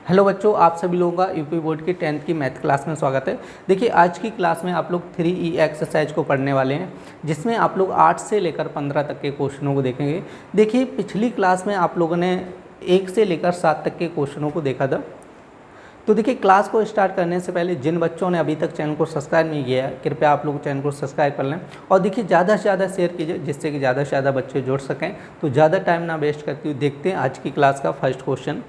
Hello बच्चों, आप सभी लोगों का यूपी बोर्ड की 10th की मैथ क्लास में स्वागत है। देखिए, आज की क्लास में आप लोग 3E एक्सरसाइज को पढ़ने वाले हैं, जिसमें आप लोग 8 से लेकर 15 तक के क्वेश्चनों को देखेंगे। देखिए, पिछली क्लास में आप लोगों ने 1 से लेकर 7 तक के क्वेश्चनों को देखा था। तो देखिए, क्लास को स्टार्ट करने से पहले जिन बच्चों ने अभी तक चैनल को सब्सक्राइब नहीं किया है, कृपया आप लोग चैनल को सब्सक्राइब कर लें और देखिए ज़्यादा से ज़्यादा शेयर कीजिए, जिससे कि ज़्यादा से ज़्यादा बच्चे जुड़ सकें। तो ज़्यादा टाइम ना वेस्ट करते हुए देखते हैं आज की क्लास का फर्स्ट क्वेश्चन।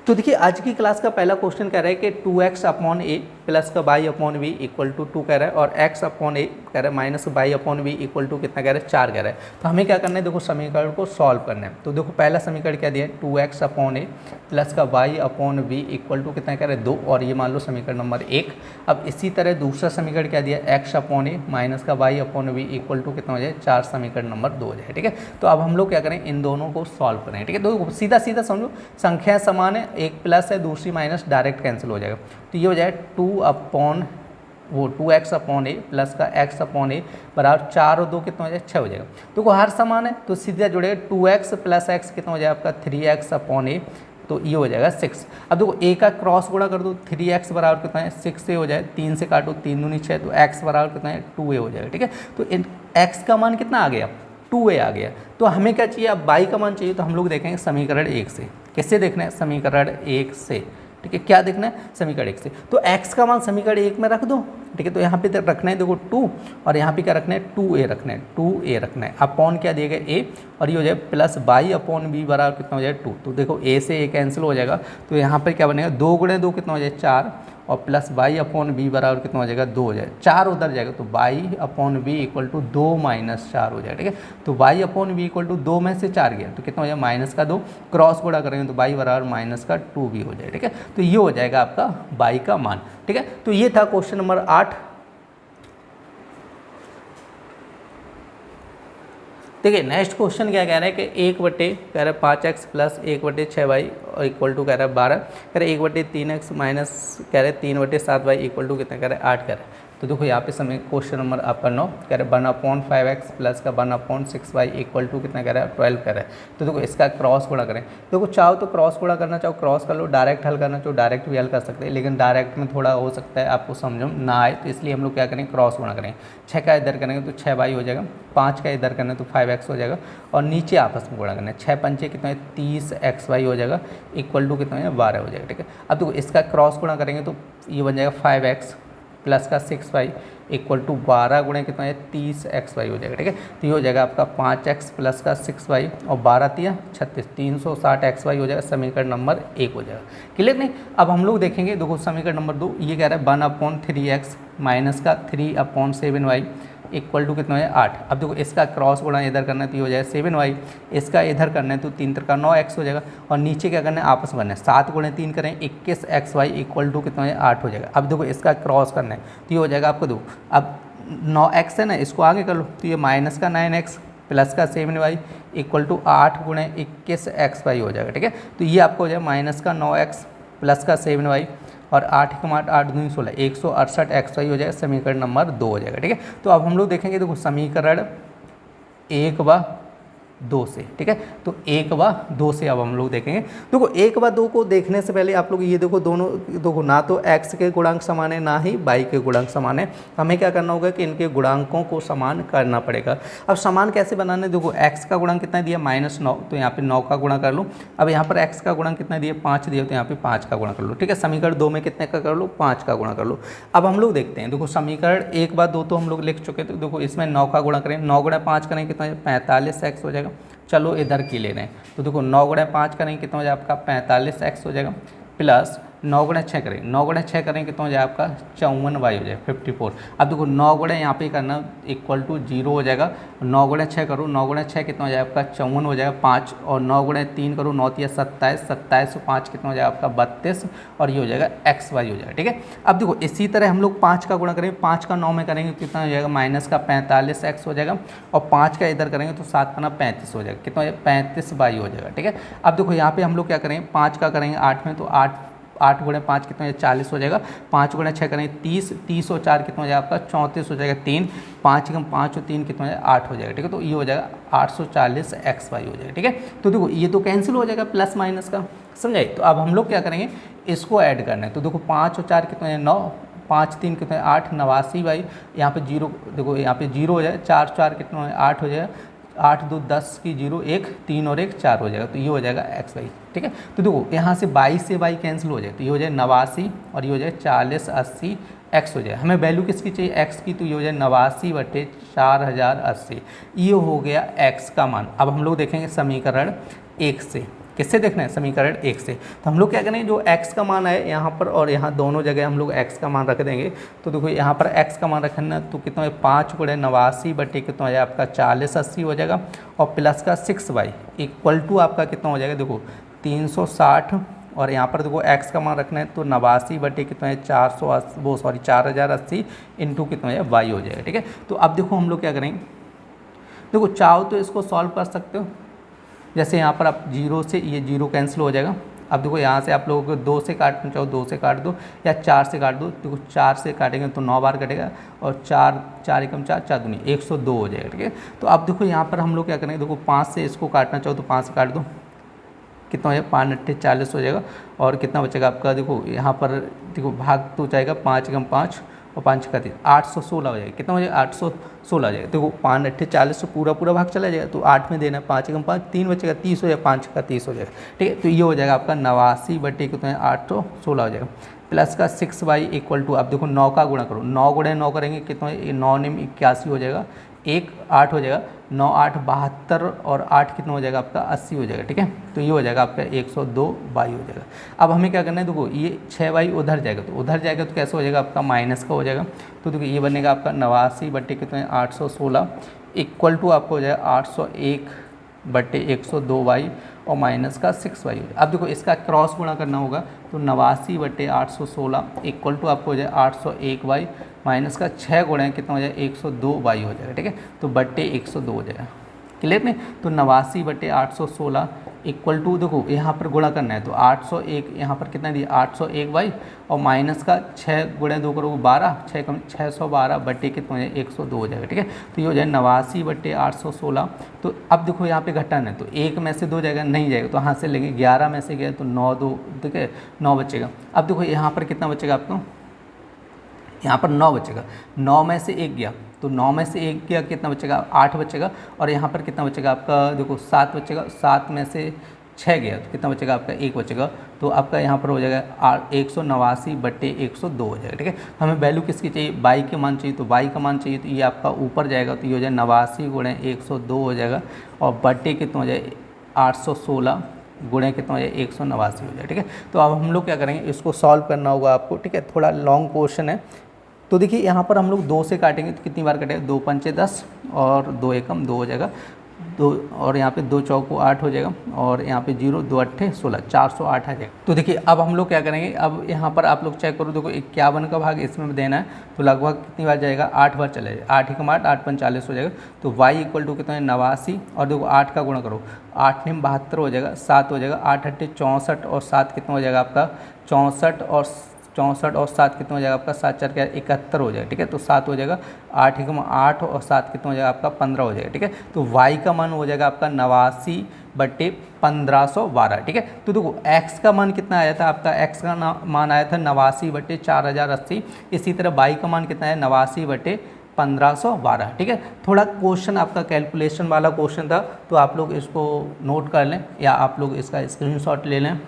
तो देखिए, आज की क्लास का पहला क्वेश्चन कह रहा है कि 2x अपॉन ए प्लस का y upon b equal to 2 कह रहा है और x अपॉन ए कह रहा है minus y upon b equal to कितना कह रहा है 4 कह रहा है। तो हमें क्या करना है, देखो समीकरण को सॉल्व करना है। तो देखो पहला समीकरण क्या दिया है, 2x अपॉन ए प्लस का y upon b equal to कितना कह रहा है 2 और ये मान लो समीकरण नंबर 1। अब इसी तरह दूसरा समीकरण क्या दिया है, x अपॉन ए माइनस का y upon b equal to कितना हो जाए 4, समीकरण नंबर 2 हो जाए। ठीक है, तो अब हम लोग क्या करें, इन दोनों को सॉल्व करें। ठीक है, तो सीधा सीधा समझो, संख्या समान है, एक प्लस है दूसरी माइनस, डायरेक्ट कैंसिल हो जाएगा। तो ये हो जाए 2x अपॉन ए प्लस का x अपॉन ए बराबर 4 और 2 कितना हो जाए 6 हो जाएगा। तो हर समान है तो सीधा जुड़ेगा, 2x प्लस x कितना हो जाए आपका 3x अपॉन ए, तो ये हो जाएगा 6। अब देखो a का क्रॉस गुणा कर दो, 3x बराबर कितना है 6 से हो जाए, 3 से काटो 3 दूनी 6, तो x बराबर कितना है 2a हो जाएगा। ठीक है, तो x का मान कितना आ गया 2a आ गया। तो हमें क्या चाहिए, अब y का मान चाहिए, तो हम लोग देखेंगे समीकरण 1 से। किससे देखना है, समीकरण 1 से। ठीक है, क्या देखना है, समीकरण 1 से। तो x का मान समीकरण 1 में रख दो। ठीक है, तो यहाँ पे रखना है देखो 2 और यहाँ पे क्या रखना है 2a रखना है, 2a रखना है। अपॉन क्या दिया गया a और ये हो जाए प्लस बाई अपॉन b बराबर कितना हो जाए 2। तो देखो a से a कैंसिल हो जाएगा, तो यहाँ पर क्या बनेगा 2 गुणे 2 कितना हो जाए 4 और प्लस बाई अपॉन बी बराबर कितना हो जाएगा 2 हो जाएगा, 4 उधर जाएगा तो y upon b equal to 2 minus 4 हो जाएगा। ठीक है, तो y upon b equal to 2 में से 4 गया तो कितना हो जाएगा माइनस का 2, क्रॉस गुणा करेंगे तो बाई बराबर माइनस का 2 भी हो जाएगा। ठीक है, तो ये हो जाएगा आपका बाई का मान। ठीक है, तो ये था क्वेश्चन नंबर 8। देखिए, नेक्स्ट क्वेश्चन क्या कह रहा है कि 1/, कह रहा है 5x प्लस 1/6y और इक्वल टू कह रहा है 12, कह रहा है 1/3x माइनस कह रहे हैं 3/7y इक्वल टू कितना कह रहा है 8 कह रहा है। तो देखो यहाँ पे समय क्वेश्चन नंबर आपका 9 कह रहा है 1/5x प्लस का 1/6y इक्वल टू कितना कह रहा है 12 कह रहा है। तो देखो इसका क्रॉस गुणा करें, देखो चाहो तो क्रॉस गुणा करना चाहो क्रॉस कर लो, डायरेक्ट हल करना चाहो डायरेक्ट भी हल कर सकते हैं, लेकिन डायरेक्ट में थोड़ा हो सकता है आपको समझ ना आए, तो इसलिए हम लोग क्या करें क्रॉस गुणा करें। 6 का इधर करेंगे तो 6y हो जाएगा, 5 का इधर करना तो 5x हो जाएगा और नीचे आपस में गुणा करना है, 6 पंचे कितना है 30xy हो जाएगा इक्वल टू कितना है 12 हो जाएगा। ठीक है, अब देखो इसका क्रॉस गुणा करेंगे तो ये बन जाएगा 5x प्लस का 6y इक्वल टू 12 गुणे कितना है 30xy हो जाएगा। ठीक है, तो ये हो जाएगा आपका 5x प्लस का 6y और 12 तिया 36, 360xy हो जाएगा, समीकरण नंबर 1 हो जाएगा। क्लियर नहीं। अब हम लोग देखेंगे, देखो समीकरण नंबर 2 ये कह रहा है 1/3x माइनस का 3/7y इक्वल टू कितना है 8। अब देखो इसका क्रॉस गुणा इधर करना है तो ये हो जाएगा 7y, इसका इधर करना है तो 3 का 9x हो जाएगा और नीचे क्या करना है आपस में बनना है, 7 गुणे 3 करें 21xy इक्वल टू कितना है 8 हो जाएगा। अब देखो इसका क्रॉस करना है तो ये हो जाएगा आपको, देखो अब 9x है ना, इसको आगे कर लो तो ये माइनस का 9x प्लस का 7y इक्वल टू 8 गुणे 21xy हो जाएगा। ठीक है, तो ये आपको हो जाएगा माइनस का 9x प्लस का 7y और 8 का 8 दूनी 16, 168xy हो जाएगा, समीकरण नंबर 2 हो जाएगा। ठीक है, तो अब हम लोग देखेंगे, देखो समीकरण 1 व 2 से। ठीक है, तो 1 व 2 से अब हम लोग देखेंगे। देखो 1 व 2 को देखने से पहले आप लोग ये देखो, दोनों देखो ना तो x के गुणांक समान है ना ही y के गुणांक समान है। हमें क्या करना होगा कि इनके गुणांकों को समान करना पड़ेगा। अब समान कैसे बनाना है, देखो x का गुणांक कितना दिया -9, तो यहाँ पे 9 का गुणा कर लो। अब यहाँ पर x का गुणांक कितना दिया 5 दिया, तो यहाँ पे 5 का गुणा कर लो। ठीक है, समीकरण 2 में कितने का कर लो 5 का गुणा कर लो। अब हम लोग देखते हैं, देखो समीकरण 1 व 2 तो हम लोग लिख चुके, तो देखो इसमें 9 का गुणा करें, 9 गुणा 5 करें कितना 45x हो जाएगा। चलो इधर की ले रहे हैं, तो देखो 9 गुणा 5 करेंगे कितना हो जाएगा आपका 45x हो जाएगा, प्लस 9 गुणा 6 करें, 9 गुणा 6 करें कितना हो जाएगा आपका 54y हो जाएगा 54। अब देखो 9 गुणा यहाँ पे करना इक्वल टू 0 हो जाएगा, 9 गुणा 6 करो, 9 गुणा 6 कितना हो जाएगा आपका 54 हो जाएगा 5 और 9 गुणा 3 करो 9 तिया 27, 27 और 5 कितना हो जाएगा आपका 32 और ये हो जाएगा xy हो जाएगा। ठीक है, अब देखो इसी तरह हम लोग 5 का गुणा करेंगे, 5 का 9 में करेंगे कितना हो जाएगा माइनस का 45x हो जाएगा और 5 का इधर करेंगे तो 7 का 35 हो जाएगा, कितना हो जाएगा 35y हो जाएगा। ठीक है, अब देखो यहाँ पे हम लोग क्या करेंगे 5 का करेंगे 8 में तो 8 8 गुणे 5 कितना हो जाएगा 40 हो जाएगा। 5 गुणे 6 करेंगे 30, 30 और 4 कितना हो जाएगा आपका 34 हो जाएगा। 3 5 कम 5 और 3 कितना हो जाएगा 8 हो जाएगा। ठीक है, तो ये हो जाएगा 840 XY हो जाएगा। ठीक है, तो देखो ये तो कैंसिल हो जाएगा प्लस माइनस का, समझाइए। तो अब हम लोग क्या करेंगे, इसको ऐड करना है। तो देखो 5 और 4 कितना है 9, 5 3 कितना है 8, 89 बाई यहाँ पे जीरो, देखो यहाँ पे जीरो हो जाए, 4 4 कितना है 8 हो जाएगा, 8 2 10 की जीरो 1, 3 और 1 4 हो जाएगा। तो ये हो जाएगा XY। ठीक है, तो देखो यहाँ से 22 से बाई कैंसिल हो जाए, तो ये हो जाए 89 और ये हो जाए 40 80 X हो जाए। हमें वैल्यू किसकी चाहिए X की, तो ये हो जाए 89/4080, ये हो गया X का मान। अब हम लोग देखेंगे समीकरण 1 से, किससे देखना है, समीकरण 1 से। तो हम लोग क्या करेंगे, जो x का मान है यहाँ पर और यहाँ दोनों जगह हम लोग x का मान रख देंगे। तो देखो यहाँ पर x का मान रखना, तो कितना है 5 गुणे 89 बटे कितना हो जाएगा आपका 40 80 हो जाएगा, और प्लस का 6y इक्वल टू आपका कितना हो जाएगा, देखो 360, और यहाँ पर देखो x का मान रखना है, तो 89 बटे कितना है 4080 इंटू कितना है y हो जाएगा। ठीक है, तो अब देखो हम लोग क्या करेंगे, देखो चाहो तो इसको सॉल्व कर सकते हो। जैसे यहाँ पर आप 0 से ये 0 कैंसिल हो जाएगा। अब देखो यहाँ से आप लोगों को 2 से काटना चाहो 2 से काट दो, या 4 से काट दो। देखो 4 से काटेंगे तो 9 बार कटेगा, और 4 4 एकम 4 4 दूनी 102 हो जाएगा। ठीक है, तो अब देखो यहाँ पर हम लोग क्या करेंगे, देखो 5 से इसको काटना चाहो तो 5 से काट दो, कितना हो जाएगा 5 8 40 हो जाएगा, और कितना बचेगा आपका, देखो यहाँ पर देखो भाग तो जाएगा 5 एकम 5 और 5 का 3 816 हो जाएगा। कितना हो जाएगा 816 हो जाएगा। देखो 5 8 40 से पूरा भाग चला जाएगा, तो 8 में देना है 5 एकम 5 3 बचेगा 30 हो जाएगा, 5 का 30 हो जाएगा। ठीक है, तो ये हो जाएगा आपका 89 बटे कितना है 816 हो जाएगा, प्लस का 6y इक्वल टू, आप देखो 9 का गुणा करो, 9 गुणे 9 करेंगे कितना है 9 9 81 हो जाएगा, 1 8 हो जाएगा, 9 8 72 और 8 कितना हो जाएगा आपका 80 हो जाएगा। ठीक है, तो ये हो जाएगा आपका 102y हो जाएगा। अब हमें क्या करना है, देखो ये 6y उधर जाएगा, तो उधर जाएगा तो कैसे हो जाएगा आपका माइनस का हो जाएगा। तो देखो ये बनेगा आपका 89 बटे कितना है 816 इक्वल टू आपको हो जाएगा 801 बटे 102y और माइनस का 6y हो जाएगा। अब देखो इसका क्रॉस गुणा करना होगा, तो 89 बटे 816 इक्वल टू आपको हो जाए 801y माइनस का 6 गुणा कितना हो जाएगा 102y हो जाएगा। ठीक है, तो बटे 102 हो जाएगा, क्लियर नहीं। तो 89 बटे 816 इक्वल टू, देखो यहाँ पर गुणा करना है, तो 801 यहाँ पर कितना दिया 801y और माइनस का 6 गुणे 2 करोगे 12, 6 कम 612 बटे कितना हो जाए 102 हो जाएगा। ठीक है, तो ये हो जाए 89 बटे 816। तो अब देखो यहाँ पे घटाना है, तो 1 में से 2 जाएगा, नहीं जाएगा, तो हाथ से लेंगे 11 में से गया तो 9 2, ठीक है 9 बचेगा। अब देखो यहाँ पर कितना बचेगा आपको, यहाँ पर 9 बचेगा, 9 में से 1 गया, तो 9 में से 1 गया कितना बचेगा 8 बचेगा, और यहाँ पर कितना बचेगा आपका, देखो 7 बचेगा, 7 में से 6 गया तो कितना बचेगा आपका 1 बचेगा, तो आपका यहाँ पर हो जाएगा 189 बटे 102 हो जाएगा। ठीक है, हमें वैल्यू किसकी चाहिए, y के मान चाहिए, तो y का मान चाहिए, तो ये आपका ऊपर जाएगा, तो ये हो जाए 89 गुणे 102 हो जाएगा, और बटे कितना हो जाए 816 गुणे कितना हो जाए 189 हो जाए। ठीक है, तो अब हम लोग क्या करेंगे, इसको सॉल्व करना होगा आपको। ठीक है, थोड़ा लॉन्ग क्वेश्चन है। तो देखिए यहाँ पर हम लोग 2 से काटेंगे तो कितनी बार कटेगा, 2 पंचे 10 और 2 एकम 2 हो जाएगा, 2 और यहाँ पे 2 चौको 8 हो जाएगा, और यहाँ पे 0 2 अट्ठे 16 408 आ जाएगा। तो देखिए अब हम लोग क्या करेंगे, अब यहाँ पर आप लोग चेक करो, देखो 51 का भाग इसमें देना है, तो लगभग कितनी बार जाएगा 8 बार चला जाएगा, 8 एकम 8 8 पंच 40 हो जाएगा। तो y इक्वल टू कितना है 89, और देखो 8 का गुणा करो, 8 में 72 हो जाएगा, 7 हो जाएगा, 8 अट्ठे 64 और 7 कितना हो जाएगा आपका 64 और 7 कितना हो जाएगा आपका 7 4 क्या 71 हो जाएगा। ठीक है, तो 7 हो जाएगा, 8 एकम 8 और 7 कितना हो जाएगा आपका 15 हो जाएगा। ठीक है, तो y का मान हो जाएगा आपका 89 बटे 1512। ठीक है, तो देखो x का मान कितना आया था आपका, x का मान आया था 89 बटे 4080। इसी तरह y का मान कितना है 89 बटे 1512। ठीक है, थोड़ा क्वेश्चन आपका कैलकुलेशन वाला क्वेश्चन था, तो आप लोग इसको नोट कर लें या आप लोग इसका स्क्रीनशॉट ले लें।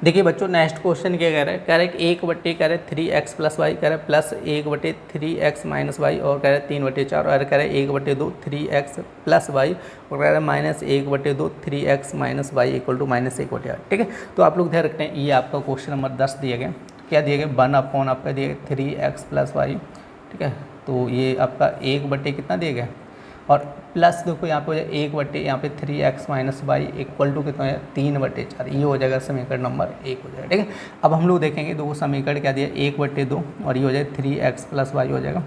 देखिए बच्चों नेक्स्ट क्वेश्चन क्या कह रहे हैं, 1 बटे 3x प्लस वाई, कह रहे प्लस 1 बटे 3x माइनस वाई, और कह रहे 3 बटे 4, और कह रहे 1 बटे 2 3x प्लस वाई, और कह रहे माइनस 1 बटे 2 3x minus y equal to minus 1 बटे 8। ठीक है, तो आप लोग ध्यान रखते हैं, ये आपका क्वेश्चन नंबर 10 दिया गया, क्या दिया गया 1 अपॉन आपका दिया गया 3x प्लस वाई। ठीक है, तो ये आपका 1 बटे कितना दिया गया, और प्लस देखो यहाँ पे हो जाए 1 बटे यहाँ पे 3x minus y equal to कितना है 3 बटे 4, ये हो जाएगा समीकरण नंबर 1 हो जाएगा। ठीक है, अब हम लोग देखेंगे देखो समीकरण क्या दिया 1 बटे 2 और ये हो जाए 3x प्लस वाई हो जाएगा,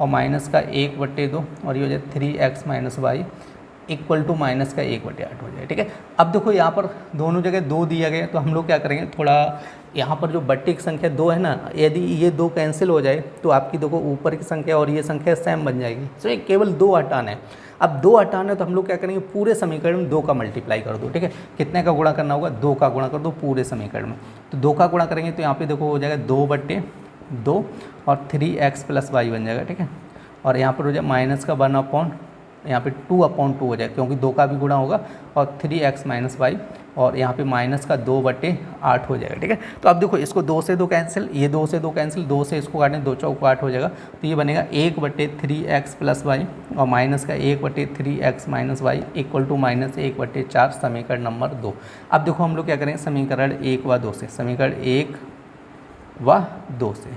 और माइनस का 1 बटे 2 और ये हो जाए 3x minus y equal to minus का 1/8 हो जाए। ठीक है, अब देखो यहाँ पर दोनों जगह 2 दिया गया, तो हम लोग क्या करेंगे, थोड़ा यहाँ पर जो बट्टे की संख्या 2 है ना, यदि ये 2 कैंसिल हो जाए तो आपकी देखो ऊपर की संख्या और ये संख्या सेम बन जाएगी। तो केवल 2 हटाना है। अब 2 हटाना है तो हम लोग क्या करेंगे, पूरे समीकरण में 2 का मल्टीप्लाई कर दो। ठीक है, कितने का गुणा करना होगा, 2 का गुणा कर दो पूरे समीकरण में। तो 2 का गुणा करेंगे तो यहाँ पे देखो हो जाएगा 2/2 और 3x + y बन जाएगा। ठीक है, और यहाँ पर हो जाए माइनस का 1/, यहाँ पे 2/2 हो जाए क्योंकि 2 का भी गुणा होगा, और 3x - y, और यहाँ पे माइनस का 2/8 हो जाएगा। ठीक है, तो अब देखो इसको 2 से 2 कैंसिल, ये 2 से 2 कैंसिल, 2 से इसको काटें 2 चौक 8 हो जाएगा। तो ये बनेगा 1/3x + y और माइनस का 1/3x - y इक्वल टू -1/4 समीकरण नंबर 2। अब देखो हम लोग क्या करेंगे, समीकरण 1 व 2 से, समीकरण 1 व 2 से,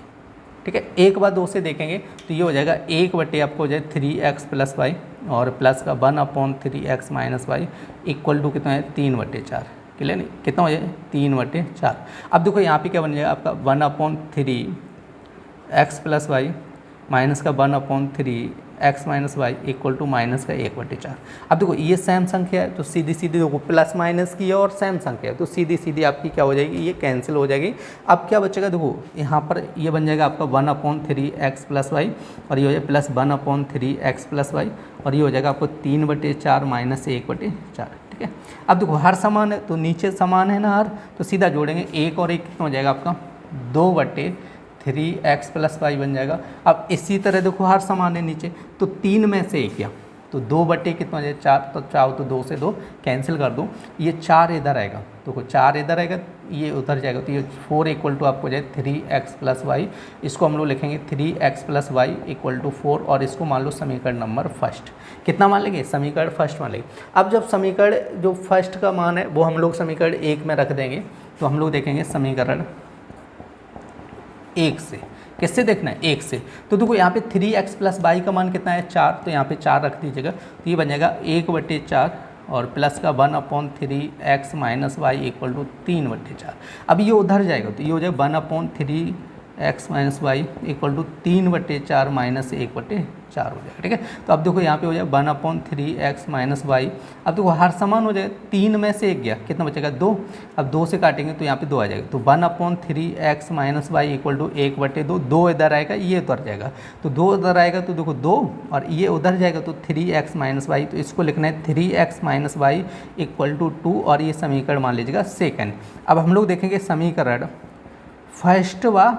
ठीक है, 1 व 2 से देखेंगे तो ये हो जाएगा 1/, आपको हो जाए 3x + y और प्लस का 1/3x - y इक्वल टू कितना है 3/4। क्लियर नहीं, कितना हो जाए 3/4। अब देखो यहाँ पे क्या बन जाएगा आपका 1/3x + y माइनस का 1/3x - y equal to minus का 1/4। अब देखो ये सेम संख्या है तो सीधी सीधी देखो प्लस माइनस की है और सेम संख्या है तो सीधी सीधी आपकी क्या हो जाएगी, ये कैंसिल हो जाएगी। अब क्या बचेगा, देखो यहाँ पर ये बन जाएगा आपका 1/3x + y और ये हो जाएगा प्लस 1/3x + y और ये हो जाएगा आपको 3/4 माइनस 1/4। ठीक है, अब देखो हर समान है तो नीचे समान है ना हर, तो सीधा जोड़ेंगे 1 और 1 कितना हो जाएगा आपका 2/3x + y बन जाएगा। अब इसी तरह देखो हर समान है नीचे, तो 3 में से 1 गया तो 2/, कितना हो जाए 4, तो चाहो तो 2 से 2 कैंसिल कर दो, ये 4 इधर आएगा, देखो 4 इधर आएगा, ये उधर जाएगा तो ये 4 इक्वल टू आपको जाए 3x + y। इसको हम लोग लिखेंगे 3x + y इक्वल टू 4 और इसको मान लो समीकरण नंबर फर्स्ट। कितना मान लेंगे, समीकरण फर्स्ट मान लेंगे। अब जब समीकरण जो फर्स्ट का मान है वो हम लोग समीकरण 1 में रख देंगे, तो हम लोग देखेंगे समीकरण 1 से, किससे देखना है 1 से। तो देखो यहाँ पे 3x + y का मान कितना है 4, तो यहाँ पे 4 रख दीजिएगा, तो ये बन जाएगा 1/4 और प्लस का 1/3x - y इक्वल टू 3/4। अब ये उधर जाएगा तो ये हो जाएगा 1/3x - y equal to 3/4 minus 1/4 हो जाएगा। ठीक है, तो अब देखो यहाँ पे हो जाएगा 1/3x - y। अब देखो हर समान हो जाएगा, 3 में से 1 गया, कितना बचेगा 2। अब 2 से काटेंगे तो यहाँ पे 2 आ जाएगा, तो 1/3x - y इक्वल टू 1/2, 2 इधर आएगा ये उधर जाएगा, तो 2 इधर आएगा तो देखो 2 और ये उधर जाएगा तो 3x - y, तो इसको लिखना है 3x - y इक्वल टू 2 और ये समीकरण मान लीजिएगा सेकेंड। अब हम लोग देखेंगे समीकरण फर्स्ट व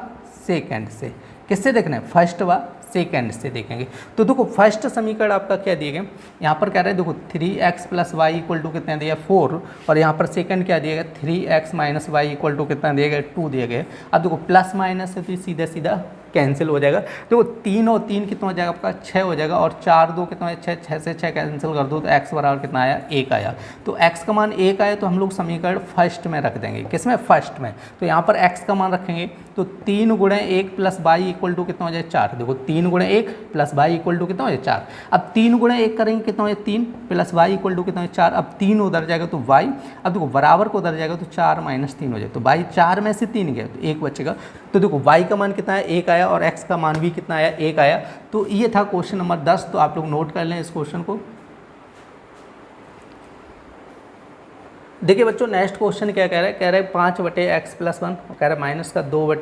सेकेंड से, किससे देखना है फर्स्ट व सेकेंड से देखेंगे। तो देखो फर्स्ट समीकरण आपका क्या दिए गए, यहाँ पर कह रहे हैं देखो 3x + y इक्वल टू कितना दिया 4 और यहाँ पर सेकंड क्या दिया गया 3x - y इक्वल टू कितना दिया गया 2 दिया गया। अब देखो प्लस माइनस है तो सीधा सीधा कैंसिल हो जाएगा। देखो 3 और 3 कितना हो जाएगा आपका 6 हो जाएगा और 4 2 कितना है 6, 6 से 6 कैंसिल कर दो तो x बराबर कितना आया 1 आया। तो x का मान 1 आया तो हम लोग समीकरण फर्स्ट में रख देंगे, किसमें फर्स्ट में। तो यहाँ पर x का मान रखेंगे तो 3 × 1 + y इक्वल टू कितना हो जाए 4। देखो 3 × 1 + y इक्वल टू कितना हो जाए 4। अब 3 × 1 करेंगे कितना हो जाए 3 + y इक्वल टू कितना हो 4। अब 3 उधर जाएगा तो y, अब देखो बराबर को उधर जाएगा तो 4 - 3 हो जाए, तो y 4 में से 3 गया तो 1 बचेगा। तो देखो y का मान कितना है 1 आया और x का मान भी कितना आया 1 आया। तो ये था क्वेश्चन नंबर 10। तो आप लोग नोट कर लें इस क्वेश्चन को। देखिए बच्चों नेक्स्ट क्वेश्चन क्या कह रहा है 5/x + 1 कह रहा है माइनस का 2/y -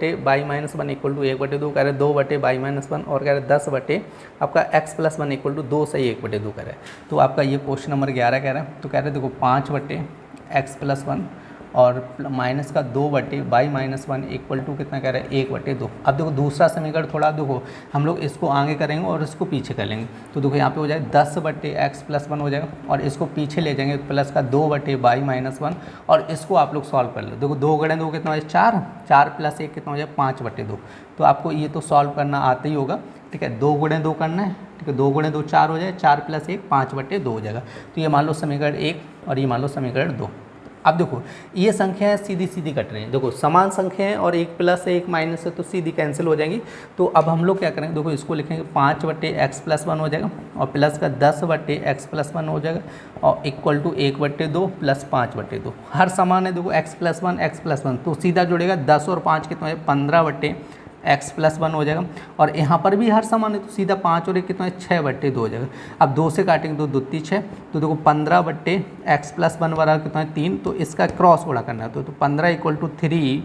1 इक्वल टू 1/2 कह रहा है 2/y - 1 और कह रहा है 10 आपका x + 1 इक्वल टू 2 से 1/2 कह रहा है। तो आपका ये क्वेश्चन नंबर 11 कह रहा है। तो कह रहे हैं देखो 5/x + 1 और माइनस का 2/y - 1 इक्वल टू कितना कह रहा है 1/2। अब देखो दूसरा समीकरण थोड़ा देखो हम लोग इसको आगे करेंगे और इसको पीछे कर लेंगे। तो देखो यहाँ पे हो जाए 10/x + 1 हो जाएगा और इसको पीछे ले जाएंगे प्लस का 2/y - 1 और इसको आप लोग सॉल्व कर लो। देखो 2 × 2 कितना हो जाए 4, 4 + 1 कितना हो जाए 5/2। तो आपको ये तो सॉल्व करना आता ही होगा, ठीक है। 2 × 2 करना है, ठीक है। 2 × 2 4 हो जाए, 4 + 1 5/2 हो जाएगा। तो ये मान लो समीकरण 1 और ये मान लो समीकरण 2। अब देखो ये संख्याएं सीधी सीधी कट रही हैं, देखो समान संख्या है और 1 + 1 माइनस है तो सीधी कैंसिल हो जाएंगी। तो अब हम लोग क्या करेंगे, देखो इसको लिखेंगे 5/x + 1 हो जाएगा और प्लस का 10/x + 1 हो जाएगा और इक्वल टू 1/2 + 5/2। हर समान है देखो x + 1 x + 1 तो सीधा जुड़ेगा 10 और 5 कितना है 15/2 x+1 हो जाएगा। और यहाँ पर भी हर समान है तो सीधा 5 और 1 कितना है 6/2 हो जाएगा। अब 2 से काटेंगे तो 2 3 6, तो देखो 15/x+1 बराबर कितना है 3, तो इसका क्रॉस गुणा करना है तो 15 = 3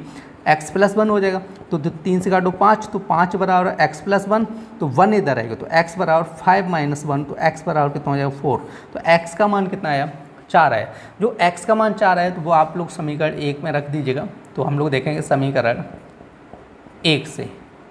x+1 हो जाएगा। तो 3 से काटो 5, तो 5 बराबर x+1, तो 1 इधर आएगा तो x बराबर 5 - 1, तो x बराबर कितना हो जाएगा 4। तो x का मान कितना आया 4 आया। जो x का मान 4 आया तो वो आप लोग समीकरण 1 में रख दीजिएगा। तो हम लोग देखेंगे समीकरण 1 से,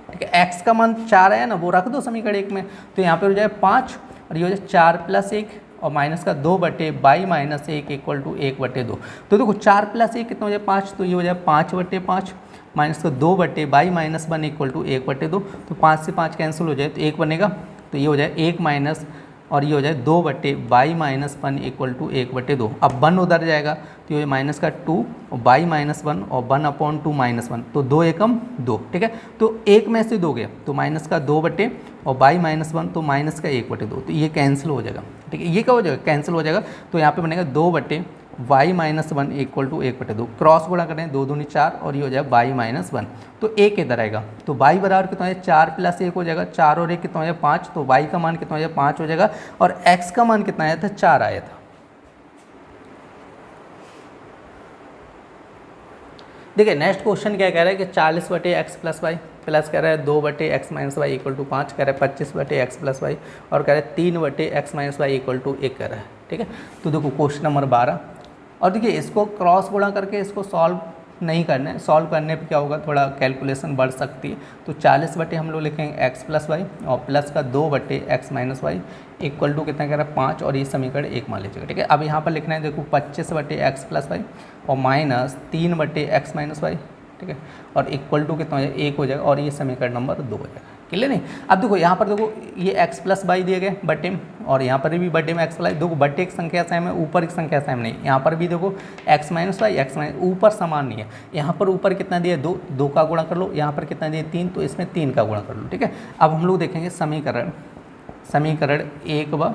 ठीक है, x का मान 4 आया ना, वो रख दो समीकरण 1 में। तो यहाँ पे हो जाए 5 और ये हो जाए 4 + 1 और माइनस का 2/y - 1 = 1/2। तो देखो 4 + 1 कितना हो जाए 5, तो ये हो जाए 5/5 माइनस का 2/y - 1 = 1/2। तो 5 से 5 कैंसिल हो जाए तो 1 बनेगा, तो ये हो जाए 1 माइनस और ये हो जाए 2/y - 1 = 1/2। अब 1 उधर जाएगा तो ये माइनस का 2 और y - 1 और 1/2 -1, तो 2 एकम 2, ठीक है। तो 1 में से 2 गया तो माइनस का 2/, और y - 1 तो माइनस का 1/2, तो ये कैंसिल हो जाएगा, ठीक है। ये क्या हो जाएगा कैंसिल हो जाएगा। तो यहाँ पे बनेगा 2/y - 1 = 1/2। क्रॉस गुणा करें 2 दूनी 4 और ये हो जाए y - 1, तो 1 इधर आएगा तो y बराबर कितना है 4 + 1 हो जाएगा, 4 और 1 कितना हो जाएगा 5, तो y का मान कितना हो जाएगा 5 हो जाएगा। और x का मान कितना आया था 4 आया था। देखिए नेक्स्ट क्वेश्चन क्या कह रहा है कि 40/x + y प्लस कह रहा है 2/x - y = 5, कह रहा है 25/x + y और कह रहा है 3/x - y = 1 कह रहा है, ठीक है। तो देखो क्वेश्चन नंबर 12, और देखिए इसको क्रॉस गुणा करके इसको सॉल्व नहीं करना है, सॉल्व करने पे क्या होगा थोड़ा कैलकुलेशन बढ़ सकती है। तो 40 हम लोग लिखेंगे x + y और प्लस का 2/x - y = कितना कह रहा है 5, और ये समीकरण 1 मान लीजिएगा, ठीक है। अब यहाँ पर लिखना है देखो 25/x + y और माइनस 3/x - y, ठीक है, और = कितना हो जाएगा 1 हो जाएगा, और ये समीकरण नंबर 2 हो जाएगा, क्लियर नहीं। अब देखो यहाँ पर देखो ये x + y दिए गए बटे में, और यहाँ पर भी बटे में x + y, देखो बटे की संख्या सेम है, ऊपर की संख्या सेम नहीं। यहाँ पर भी देखो x - y ऊपर समान नहीं है। यहाँ पर ऊपर कितना दिया 2, 2 का गुणा कर लो, यहाँ पर कितना दिया 3, तो इसमें 3 का गुणा कर लो, ठीक है। अब हम लोग देखेंगे समीकरण 1 व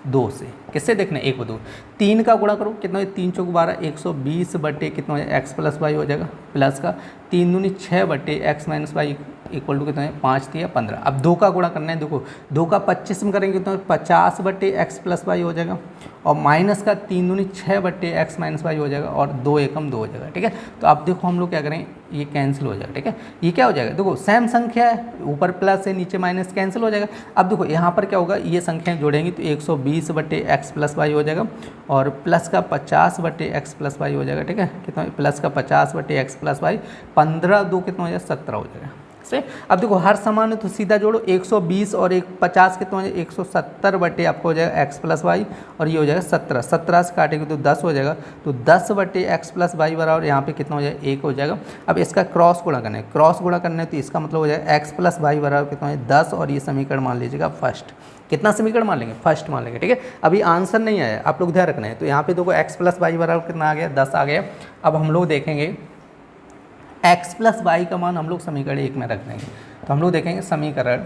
2 से, किससे देखना है 1 व 2, 3 का गुणा करो कितना है 3 × 12 120 बटे कितना है x + y हो जाएगा, प्लस का 3 दूनी 6/x - y = कितना है 5 × 15। अब 2 का गुणा करना है, देखो 2 का 25 में करेंगे तो 50/x + y हो जाएगा, और माइनस का 3 दूनी 6/x - y हो जाएगा, और 2 एकम 2 हो जाएगा, ठीक है। तो अब देखो हम लोग क्या करें, ये कैंसिल हो जाएगा, ठीक है। ये क्या हो जाएगा देखो सेम संख्या है, ऊपर प्लस है नीचे माइनस, कैंसिल हो जाएगा। अब देखो यहाँ पर क्या होगा, ये संख्याएं जोड़ेंगे तो 120/x + y हो जाएगा, और प्लस का 50/x + y हो जाएगा, ठीक है। कितना प्लस का 50/x + y, 15 2 कितना हो जाएगा 17 हो जाएगा से। अब देखो हर समान है तो सीधा जोड़ो 120 और 50 कितना हो जाएगा 170 आपको हो जाएगा x + y, और ये हो जाएगा 17, 17 से काटेंगे तो 10 हो जाएगा, तो 10/x + y बराबर यहाँ पे कितना हो जाएगा 1 हो जाएगा। अब इसका क्रॉस गुणा करना है, क्रॉस गुणा करना है तो इसका मतलब हो जाएगा x + y बराबर कितना है 10, और ये समीकरण मान लीजिएगा फर्स्ट। कितना समीकरण मान लेंगे फर्स्ट मान लेंगे, ठीक है। अभी आंसर नहीं आया, आप लोग ध्यान रखना है। तो यहाँ पे देखो x + y बराबर कितना आ गया 10 आ गया। अब हम लोग देखेंगे x + y का मान हम लोग समीकरण 1 में रख देंगे। तो हम लोग देखेंगे समीकरण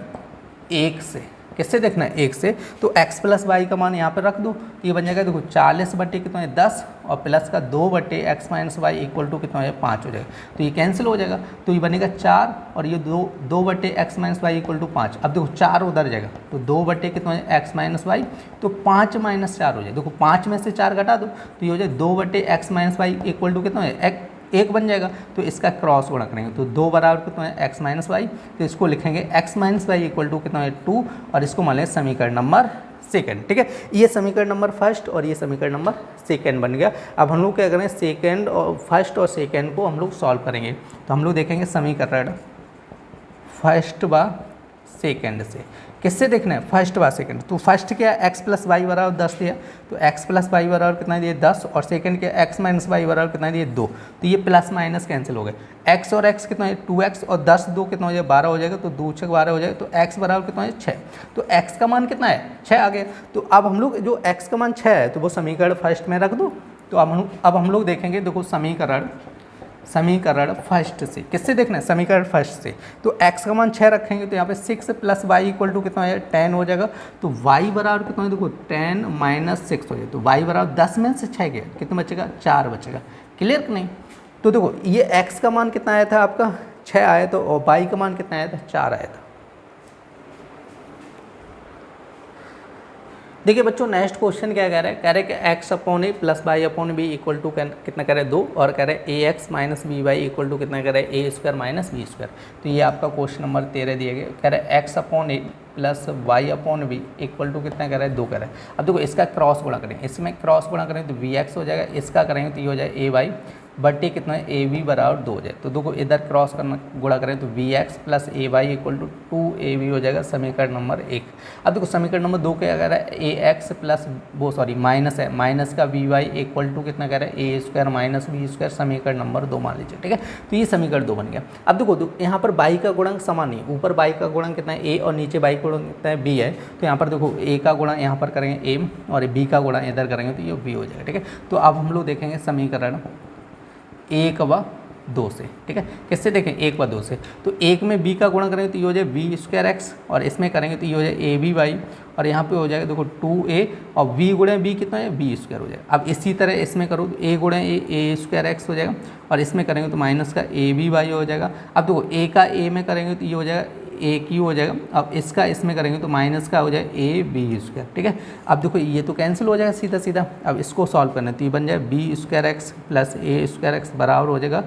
1 से, किससे देखना है 1 से, तो x + y का मान यहाँ पर रख दो, तो ये बन जाएगा देखो 40 बटे कितना है 10 और प्लस का 2/x - y = कितना है 5 हो जाएगा, तो ये कैंसिल हो जाएगा, तो ये बनेगा 4 और ये 2/x - y = 5। अब देखो 4 उधर जाएगा तो 2 कितना है x - y, तो 5 - 4 हो जाए, देखो 5 में से 4 घटा दो तो ये हो जाए 2/x - y = कितना है 1 बन जाएगा। तो इसका क्रॉस गुणा करेंगे तो 2 बराबर कितना है x - y, तो इसको लिखेंगे x - y = कितना है 2, और इसको मान लें समीकरण नंबर सेकंड, ठीक है। ये समीकरण नंबर फर्स्ट और ये समीकरण नंबर सेकंड बन गया। अब हम लोग क्या करें सेकंड और फर्स्ट और सेकंड को हम लोग सॉल्व करेंगे। तो हम लोग देखेंगे समीकरण फर्स्ट व सेकंड से, किससे देखना है फर्स्ट व सेकंड। तो फर्स्ट क्या है x + y बराबर 10 दिया, तो x + y बराबर कितना दिए 10, और सेकंड क्या x - y बराबर कितना दिए 2, तो ये प्लस माइनस कैंसिल हो गए। x और x कितना है 2x और 10 2 कितना हो जाएगा 12 हो जाएगा, तो 2 × 12 हो जाएगा, तो x बराबर कितना है 6, तो x का मान कितना है 6 आ गया। तो अब हम लोग जो x का मान 6 है तो वो समीकरण फर्स्ट में रख दो। तो अब हम लोग देखेंगे देखो समीकरण फर्स्ट से, किससे देखना है समीकरण फर्स्ट से। तो x का मान 6 रखेंगे तो यहाँ पे 6 + y = कितना है 10 हो जाएगा, तो y बराबर कितना है देखो 10 - 6 हो जाएगा, तो y बराबर 10 में से 6 गया कितना बचेगा 4 बचेगा, क्लियर कि नहीं। तो देखो ये x का मान कितना आया था आपका 6 आया तो और बाई का मान कितना आया था 4 आया था। देखिए बच्चों नेक्स्ट क्वेश्चन क्या कह रहा है, कह रहे हैं कि x upon a plus y upon b equal to कितना कह रहे हैं 2 और कह रहे हैं a x minus b y equal to कितना कह रहे हैं a square minus b square. तो ये आपका क्वेश्चन नंबर 13 दिए गए, कह रहे हैं x upon a plus y upon b equal to कितना कह रहा है 2 कह रहा है। अब देखो इसका क्रॉस गुणा करें, इसमें क्रॉस गुणा करें तो वी एक्स हो जाएगा, इसका करेंगे तो ये हो जाएगा ए वाई बट्टे कितना है ए बी बराबर 2 हो जाए। तो देखो इधर क्रॉस करना गुणा करें तो b x plus a y equal to 2ab हो जाएगा समीकरण नंबर 1। अब देखो समीकरण नंबर 2 क्या कह रहा है ए एक्स प्लस वो सॉरी माइनस है, माइनस का वी वाई इक्वल टू कितना कह रहा है ए स्क्वायर माइनस बी स्क्वायर समीकरण नंबर 2 मान लीजिए, ठीक है। तो ये समीकरण 2 बन गया। अब देखो यहाँ पर बाई का गुणक समान नहीं, ऊपर बाई का गुणक कितना है ए और नीचे बाई का गुणक कितना है बी है। तो यहाँ पर देखो ए का गुणा यहाँ पर करेंगे ए और बी का गुणा इधर करेंगे तो ये बी हो जाएगा, ठीक है। तो अब हम लोग देखेंगे समीकरण 1 व 2 से, ठीक है। किससे देखें 1 व 2 से, तो 1 में b का गुणा करेंगे तो ये हो जाए वी स्क्वायर एक्स और इसमें करेंगे तो ये हो जाए ए बी वाई और यहाँ पे हो जाएगा देखो 2a और v गुणे b कितना है बी स्क्वायर हो जाएगा। अब इसी तरह इसमें करो तो a गुणे ए स्क्वायर एक्स हो जाएगा और इसमें करेंगे तो माइनस का ए बी वाई हो जाएगा। अब देखो a का a में करेंगे तो ये हो जाएगा ए क्यू हो जाएगा, अब इसका इसमें करेंगे तो माइनस का हो जाए ए बी स्क्वायर, ठीक है। अब देखो ये तो कैंसिल हो जाएगा सीधा सीधा। अब इसको सॉल्व करना है तो ये बन जाए b square x plus a square x बराबर हो जाएगा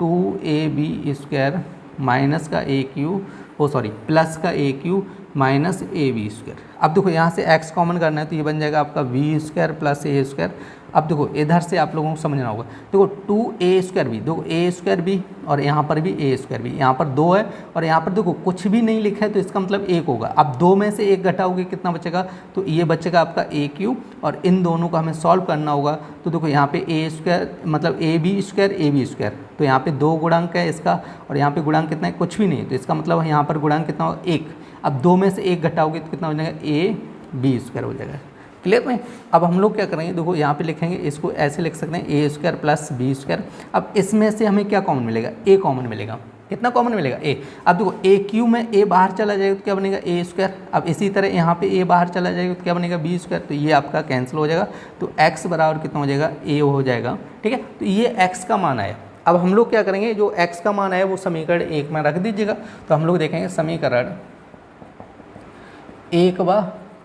2ab स्क्वायर माइनस का a q o sorry plus का a q minus a b square. अब देखो यहाँ से x कॉमन करना है तो ये बन जाएगा आपका b square plus a square. अब देखो इधर से आप लोगों को समझना होगा, देखो 2a स्क्वायर बी, देखो a स्क्वायर बी और यहाँ पर भी a स्क्वायर बी, यहाँ पर 2 है और यहाँ पर देखो कुछ भी नहीं लिखा है तो इसका मतलब 1 होगा। अब 2 में से 1 घटाओगे कितना बचेगा, तो ये बचेगा आपका ए क्यू और इन दोनों को हमें सॉल्व करना होगा। तो देखो यहाँ पे a स्क्वायर मतलब ए बी स्क्वायर, तो यहाँ पे 2 गुणांक है इसका और यहाँ पे गुणांक कितना है कुछ भी नहीं, तो इसका मतलब यहाँ पर गुणांक कितना होगा 1। अब 2 में से 1 घटाओगे तो कितना हो जाएगा ए बी स्क्वायर हो जाएगा, क्लियर में। अब हम लोग क्या करेंगे, देखो यहाँ पे लिखेंगे इसको ऐसे लिख सकते हैं a square plus B square. अब इसमें से हमें क्या कॉमन मिलेगा, ए कॉमन मिलेगा। कितना कॉमन मिलेगा ए। अब देखो ए क्यू में ए बाहर चला जाएगा तो क्या बनेगा ए स्क्वायर। अब इसी तरह यहाँ पे ए बाहर चला जाएगा तो क्या बनेगा बी स्क्वायर, तो ये आपका कैंसिल हो जाएगा। तो एक्स बराबर कितना हो जाएगा ए हो जाएगा, ठीक है। तो ये एक्स का मान आया। अब हम लोग क्या करेंगे, जो एक्स का मान आया वो समीकरण 1 में रख दीजिएगा। तो हम लोग देखेंगे समीकरण 1 व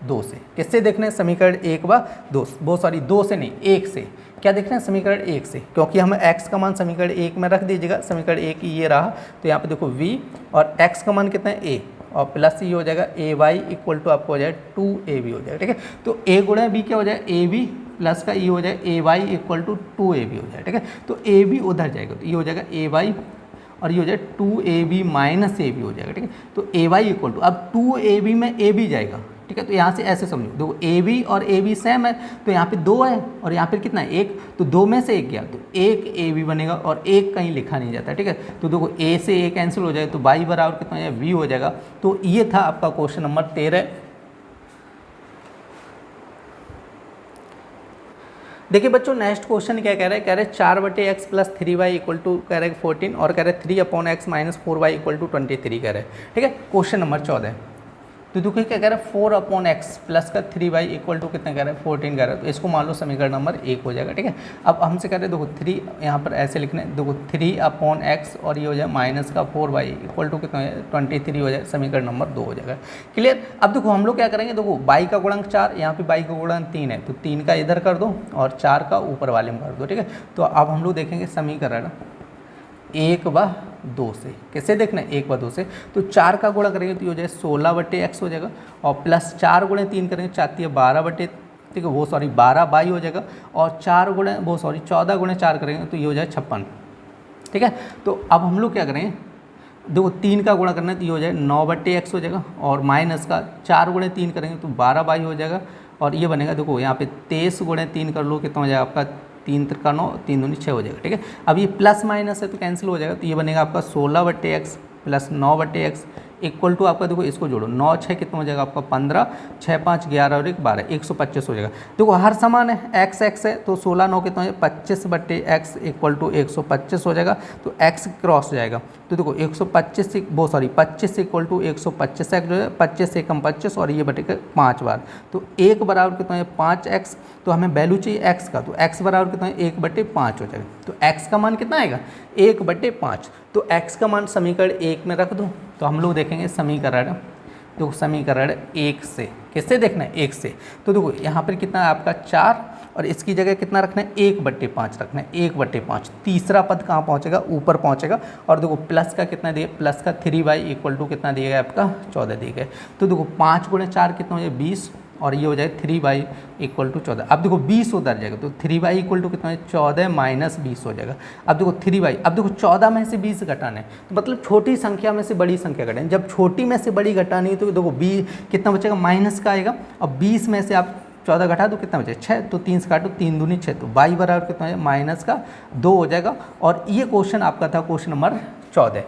2 से। किससे देखना है, समीकरण 1 व 2 वो सॉरी 2 से नहीं 1 से। क्या देखना है, समीकरण 1 से, क्योंकि हमें x का मान समीकरण 1 में रख दीजिएगा। समीकरण 1 ये रहा, तो यहाँ पे देखो v और x का मान कितना है a और प्लस ये हो जाएगा ए वाई इक्वल टू आपको हो जाए 2ab हो जाएगा, ठीक है। तो a गुणा b क्या हो जाए ए बी प्लस का ये हो जाए ए वाई इक्वल टू 2ab हो जाए, ठीक है। तो ए बी उधर जाएगा तो ये हो जाएगा ए वाई और ये हो जाए 2ab माइनस ए बी हो जाएगा, ठीक है। तो ए वाई इक्वल टू अब 2ab में ए बी जाएगा, ठीक है। तो यहाँ से ऐसे समझो, देखो ए बी और ए बी सेम है तो यहाँ पे 2 है और यहाँ पे कितना है 1, तो 2 में से 1 गया तो 1 ए बी बनेगा और 1 कहीं लिखा नहीं जाता, ठीक है। तो देखो ए से ए कैंसिल हो जाए तो बाई बराबर कितना है वी हो जाएगा। तो ये था आपका क्वेश्चन नंबर 13। देखिए बच्चों नेक्स्ट क्वेश्चन क्या कह रहे हैं, कह रहे हैं 4/x plus 3y equal to कह रहे हैं 14 और कह रहे हैं 3/x minus 4y equal to 23 कह रहे हैं, ठीक है। Question number 14। तो देखिए क्या कह रहा है 4/x प्लस का 3y इक्वल टू कितना कह रहा है 14 कह रहा है। तो इसको मान लो समीकरण नंबर 1 हो जाएगा, ठीक है। अब हमसे कह रहे हैं देखो 3 यहाँ पर ऐसे लिखना है, देखो 3/x और ये हो जाए माइनस का 4y इक्वल टू कितना है 23 हो जाए, समीकरण नंबर 2 हो जाएगा, क्लियर। अब देखो हम लोग क्या करेंगे, देखो बाई का गुणांक 4, यहाँ पे बाई का गुणांक 3 है तो 3 का इधर कर दो और 4 का ऊपर वाले में कर दो, ठीक है। तो अब हम लोग देखेंगे समीकरण 1 व 2 से। कैसे देखना है 1 व 2 से, तो 4 का गुणा करेंगे तो ये हो जाए 16/x हो जाएगा और प्लस 4 गुणे 3 करेंगे 12 ठीक है वो सॉरी 12 बाई हो जाएगा और 4 गुणे वो सॉरी 14 गुणे 4 करेंगे तो ये हो जाए 56, ठीक है। तो अब हम लोग क्या करेंगे, देखो 3 का गुणा करना है तो ये हो जाए 9/x हो जाएगा और माइनस का 4 गुणे 3 करेंगे तो 12 बाई हो जाएगा और ये बनेगा देखो यहाँ पे 23 गुणे 3 कर लो कितना हो जाएगा आपका 3 का 9 3 दूनी 6 हो जाएगा, ठीक है। अब ये प्लस माइनस है तो कैंसिल हो जाएगा, तो ये बनेगा आपका 16/x plus 9/x equal to आपका देखो इसको जोड़ो 9 6 कितना हो जाएगा आपका 15, 6 5 11 और 1 12, 125 हो जाएगा। देखो हर समान है, एक्स एक्स है तो 16 9 कितना है 25 बट्टे एक्स इक्वल टू 125 हो जाएगा। तो एक्स क्रॉस हो जाएगा तो देखो 125 वो सॉरी 25 इक्वल टू 125 एक्स जो है 25 से कम 25 और ये बटेगा 5 बार। तो 1 बराबर कितना है 5x, तो हमें वैल्यू चाहिए x का, तो x बराबर कितना है 1/5 हो जाएगा। तो x का मान कितना आएगा 1/5। तो x का मान समीकरण 1 में रख दो। तो हम लोग देखेंगे समीकरण, तो समीकरण 1 से किससे देखना है 1 से। तो देखो यहाँ पर कितना है आपका 4 और इसकी जगह कितना रखना है 1/5 रखना है 1/5। तीसरा पद कहाँ पहुँचेगा ऊपर पहुँचेगा। और देखो प्लस का कितना दिया, प्लस का 3y इक्वल टू कितना दिया गया आपका 14 दिया गया। तो देखो 5 × 4 कितना हो जाए 20 और ये हो जाए 3y इक्वल टू 14। अब देखो 20 उधर जाएगा तो 3y इक्वल टू कितना है 14 - 20 हो जाएगा। अब देखो 3y, अब देखो 14 में से 20 घटाना है तो मतलब छोटी संख्या में से बड़ी संख्या घटाएं। जब छोटी में से बड़ी घटानी है तो देखो 20 कितना बचेगा माइनस का आएगा। अब 20 में से आप 14 घटा दो कितना बचेगा 6, तो 3 से काटो 3 दूनी 6, तो y बराबर कितना है -2 हो जाएगा। और ये क्वेश्चन आपका था क्वेश्चन नंबर 14।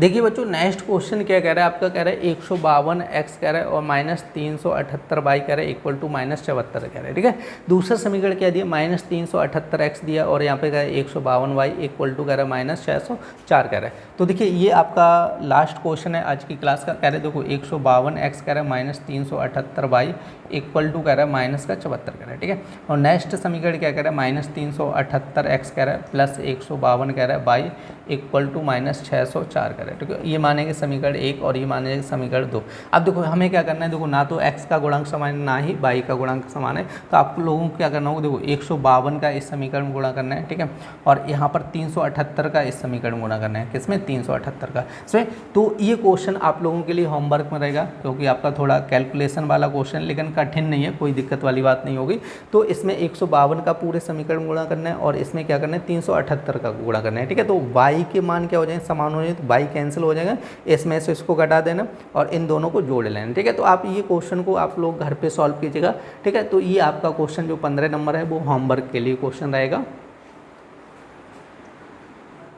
देखिए बच्चों नेक्स्ट क्वेश्चन क्या कह रहा है आपका, कह रहा है 152x कह रहा है और -378y कह रहा है इक्वल टू -74 कह रहा है। ठीक है, दूसरा समीकरण क्या दिया -378x दिया और यहाँ पे कह रहा है 152y इक्वल टू कह रहा है -604 कह रहा है। तो देखिए ये आपका लास्ट क्वेश्चन है आज की क्लास का। कह रहे देखो 152x कह रहा है -378y इक्वल टू कह रहा है -74 कह रहा है। ठीक है, और नेक्स्ट समीकरण क्या कह रहा है -378x कह रहा है प्लस 152 कह रहा है y इक्वल टू -604 कह रहा है। ठीक है, ये मानेंगे समीकरण 1 और ये मानेंगे समीकरण 2। अब देखो हमें क्या करना है, देखो ना तो x का गुणांक समान है ना ही y का गुणांक समान है। तो आप लोगों को क्या करना होगा, देखो 152 का इस समीकरण में गुणा करना है। ठीक है, और यहाँ पर 378 का इस समीकरण में गुणा करना है। किसमें 378 का इसमें। तो ये क्वेश्चन आप लोगों के लिए होमवर्क में रहेगा क्योंकि आपका थोड़ा कैलकुलेशन वाला क्वेश्चन, लेकिन कठिन नहीं है, कोई दिक्कत वाली बात नहीं होगी। तो इसमें 152 का पूरे समीकरण गुणा करना है और इसमें क्या करना है 378 का गुणा करना है। ठीक है, तो y के मान क्या हो जाएंगे समान हो जाए तो y कैंसिल हो जाएगा, इसमें से इसको घटा देना और इन दोनों को जोड़ लेना। ठीक है, तो आप ये क्वेश्चन को आप लोग घर पे सॉल्व कीजिएगा। ठीक है, तो ये आपका क्वेश्चन जो 15 नंबर है वो होमवर्क के लिए क्वेश्चन रहेगा।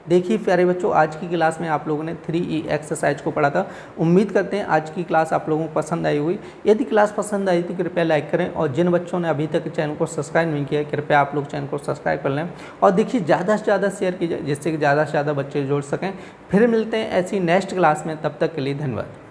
देखिए प्यारे बच्चों आज की क्लास में आप लोगों ने 3E एक्सरसाइज को पढ़ा था। उम्मीद करते हैं आज की क्लास आप लोगों को पसंद आई हुई। यदि क्लास पसंद आई तो कृपया लाइक करें और जिन बच्चों ने अभी तक चैनल को सब्सक्राइब नहीं किया कृपया आप लोग चैनल को सब्सक्राइब कर लें और देखिए ज़्यादा से ज़्यादा शेयर कीजिए जिससे कि ज़्यादा से ज़्यादा बच्चे जुड़ सकें। फिर मिलते हैं ऐसी नेक्स्ट क्लास में, तब तक के लिए धन्यवाद।